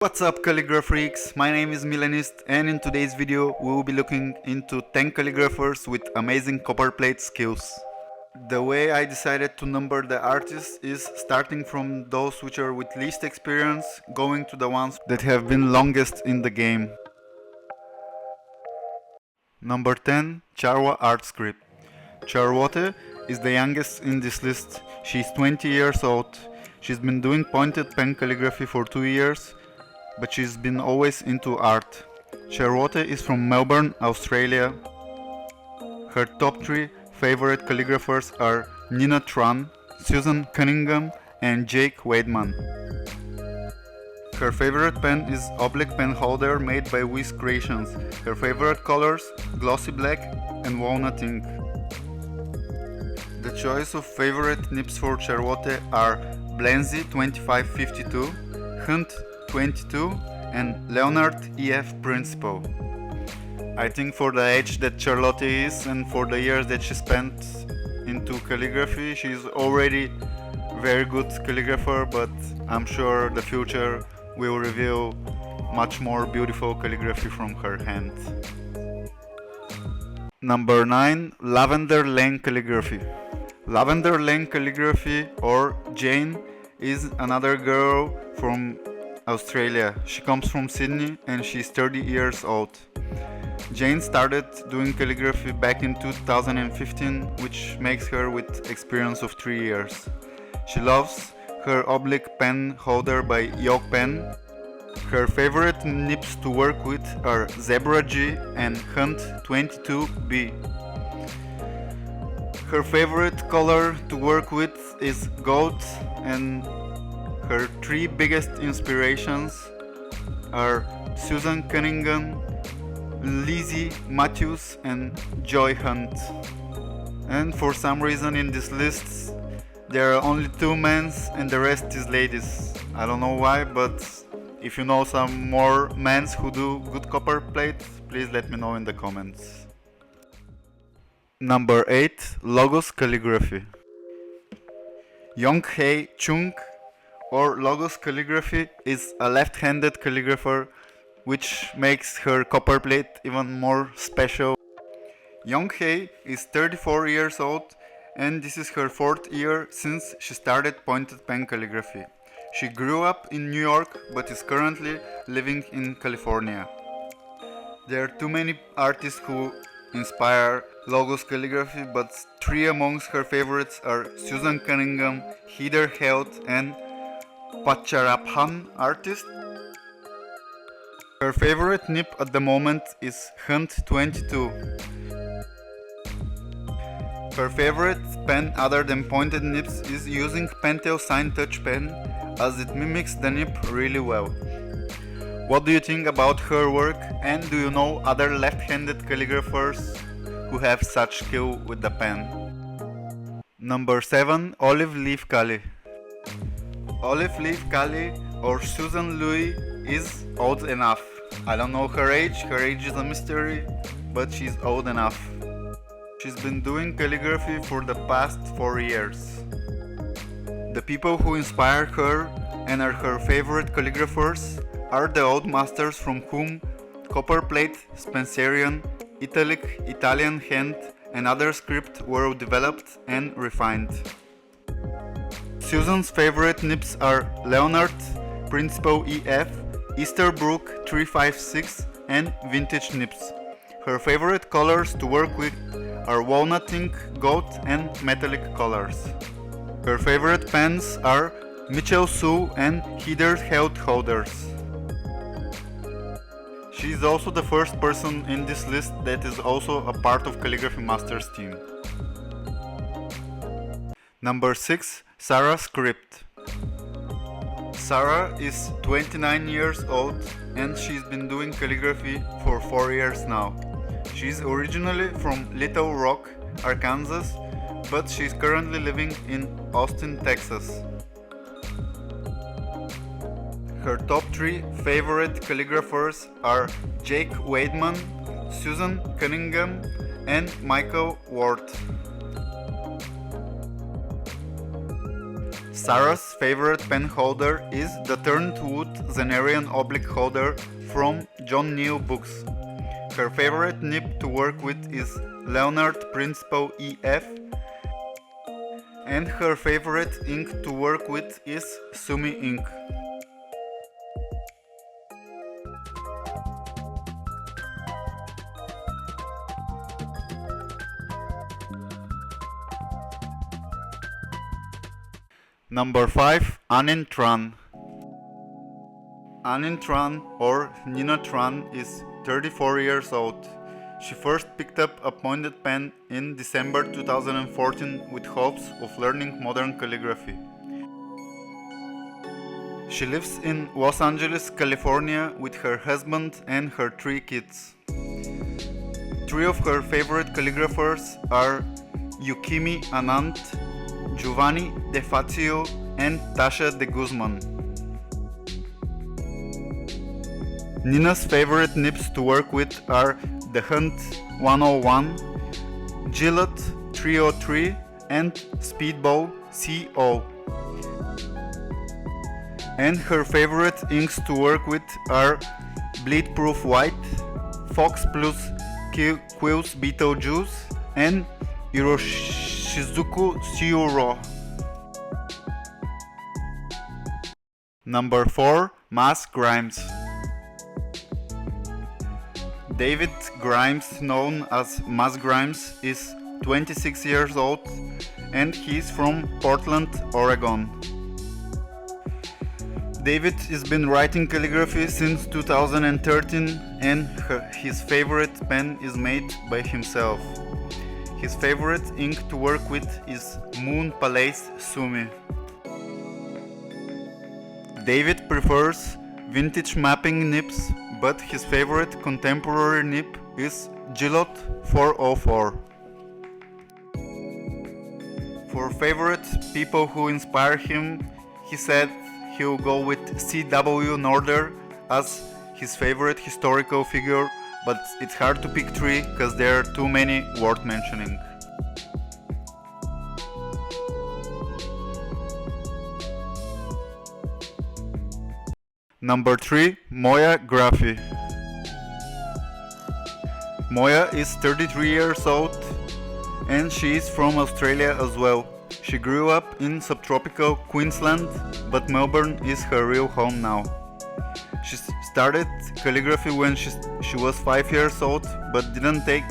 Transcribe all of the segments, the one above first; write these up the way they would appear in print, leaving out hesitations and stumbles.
What's up, calligraph freaks? My name is Milanist, and in today's video we will be looking into 10 calligraphers with amazing copperplate skills. The way I decided to number the artists is starting from those which are with least experience, going to the ones that have been longest in the game. Number 10, Charwa Art Script. Charwote is the youngest in this list. She's 20 years old. She's been doing pointed pen calligraphy for 2 years, but she's been always into art. Charwote is from Melbourne, Australia. Her top 3 favorite calligraphers are Nina Tran, Suzanne Cunningham and Jake Weidman. Her favorite pen is oblique pen holder made by Wiz Creations. Her favorite colors, glossy black and walnut ink. The choice of favorite nibs for Charwote are Blenzy 2552, Hunt 22 and Leonard EF Principal. I think for the age that Charlotte is and for the years that she spent into calligraphy, she's already very good calligrapher, but I'm sure the future will reveal much more beautiful calligraphy from her hand. Number 9, Lavender Lane Calligraphy. Lavender Lane Calligraphy, or Jane, is another girl from Australia. She comes from Sydney and she's 30 years old. Jane started doing calligraphy back in 2015, which makes her with experience of 3 years. She loves her oblique pen holder by Yoke Pen. Her favorite nibs to work with are Zebra G and Hunt 22B. Her favorite color to work with is gold, and her 3 biggest inspirations are Suzanne Cunningham, Lizzie Matthews and Joy Hunt. And for some reason in this list there are only 2 men and the rest is ladies. I don't know why, but if you know some more men who do good copperplate, please let me know in the comments. Number 8, Logos Calligraphy. Younghae Chung, or Logos Calligraphy, is a left-handed calligrapher, which makes her copperplate even more special. Younghae is 34 years old and this is her 4th year since she started pointed pen calligraphy. She grew up in New York but is currently living in California. There are too many artists who inspire Logos calligraphy, but 3 amongst her favorites are Suzanne Cunningham, Heather Held and Pacharaphan artist. Her favorite nib at the moment is Hunt 22. Her favorite pen other than pointed nibs is using Pentel Sign Touch pen, as it mimics the nib really well. What do you think about her work, and do you know other left-handed calligraphers who have such skill with the pen? Number 7, Olive Leaf Calli. Olive Leaf Calli, or Susan Louis, is old enough. I don't know her age is a mystery, but she's old enough. She's been doing calligraphy for the past 4 years. The people who inspire her and are her favorite calligraphers are the old masters from whom copperplate, Spencerian, Italic, Italian hand and other script were developed and refined. Susan's favorite nibs are Leonard, Principal EF, Easterbrook 356 and vintage nibs. Her favorite colors to work with are walnut ink, gold and metallic colors. Her favorite pens are Mitchell Sue and Heather Held holders. She is also the first person in this list that is also a part of Calligraphy Masters team. Number 6, Sarah Script. Sarah is 29 years old and she's been doing calligraphy for 4 years now. She's originally from Little Rock, Arkansas, but she's currently living in Austin, Texas. Her top 3 favorite calligraphers are Jake Weidman, Suzanne Cunningham and Michael Ward. Sarah's favorite pen holder is the turned wood Zenarian oblique holder from John Neal Books. Her favorite nib to work with is Leonard Principal EF, and her favorite ink to work with is Sumi ink. Number 5. Tran. Tran, or Nina Tran, is 34 years old. She first picked up a pointed pen in December 2014 with hopes of learning modern calligraphy. She lives in Los Angeles, California with her husband and her 3 kids. 3 of her favorite calligraphers are Yukimi Anand, Giovanni De Fazio and Tasha De Guzman. Nina's favorite nibs to work with are the Hunt 101, Gillette 303 and Speedball CO. And her favorite inks to work with are Bleed Proof White, Fox Plus Quills Beetlejuice and Hiroshizuku Sio Raw. Number 4. Mas Grimes. David Grimes, known as Mas Grimes, is 26 years old and he is from Portland, Oregon. David has been writing calligraphy since 2013 and his favorite pen is made by himself. His favorite ink to work with is Moon Palace Sumi. David prefers vintage mapping nibs, but his favorite contemporary nib is Gillette 404. For favorite people who inspire him, he said he'll go with C.W. Norder as his favorite historical figure, but it's hard to pick 3 because there are too many worth mentioning. Number 3. Moya Graphy. Moya is 33 years old and she is from Australia as well. She grew up in subtropical Queensland, but Melbourne is her real home now. She started calligraphy when she was 5 years old, but didn't take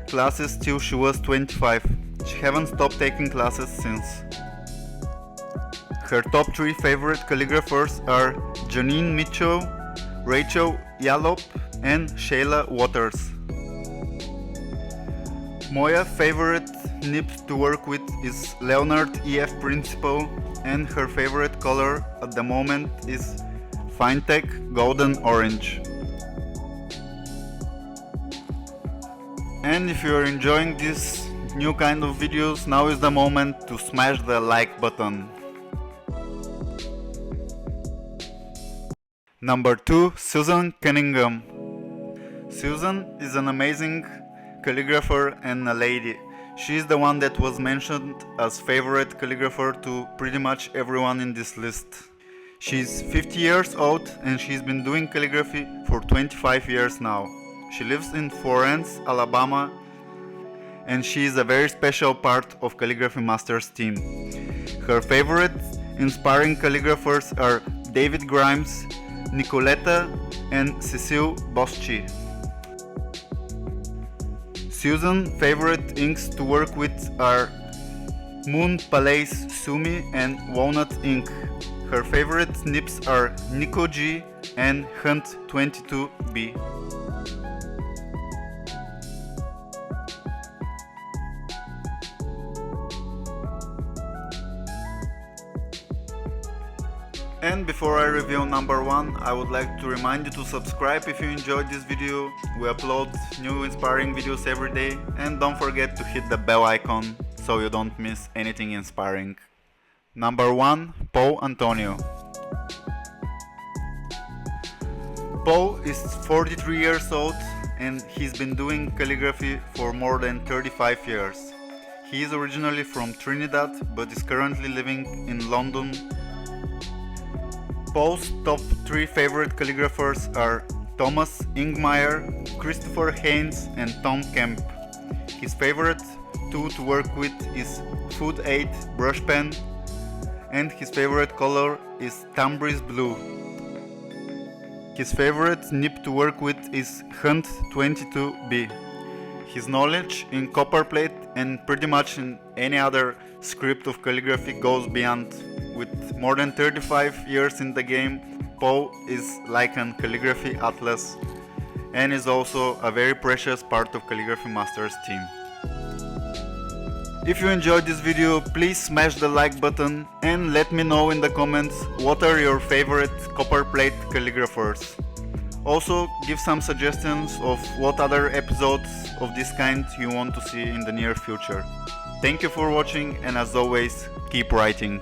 classes till she was 25. She haven't stopped taking classes since. Her top 3 favorite calligraphers are Janine Mitchell, Rachel Yallop and Shayla Waters. Moya's favorite nib to work with is Leonard EF Principal and her favorite color at the moment is Finetech Golden Orange. And if you are enjoying this new kind of videos, now is the moment to smash the like button. Number 2. Suzanne Cunningham. Susan is an amazing calligrapher and a lady. She is the one that was mentioned as favorite calligrapher to pretty much everyone in this list. She's 50 years old and she's been doing calligraphy for 25 years now. She lives in Florence, Alabama, and she is a very special part of Calligraphy Masters team. Her favorite inspiring calligraphers are David Grimes, Nicoletta and Cecile Boschi. Susan's favorite inks to work with are Moon Palace Sumi and Walnut ink. Her favorite nibs are Nico G and Hunt 22B. And before I reveal number 1, I would like to remind you to subscribe if you enjoyed this video. We upload new inspiring videos every day, and don't forget to hit the bell icon so you don't miss anything inspiring. Number 1. Paul Antonio. Paul is 43 years old and he's been doing calligraphy for more than 35 years. He is originally from Trinidad but is currently living in London. Poe's top 3 favorite calligraphers are Thomas Ingmayer, Christopher Haynes and Tom Kemp. His favorite tool to work with is Food 8 brush pen, and his favorite color is Tambris Blue. His favorite nib to work with is Hunt 22B. His knowledge in copperplate and pretty much in any other script of calligraphy goes beyond. With more than 35 years in the game, Poe is like an calligraphy atlas and is also a very precious part of Calligraphy Masters team. If you enjoyed this video, please smash the like button and let me know in the comments what are your favorite copperplate calligraphers. Also, give some suggestions of what other episodes of this kind you want to see in the near future. Thank you for watching, and as always, keep writing.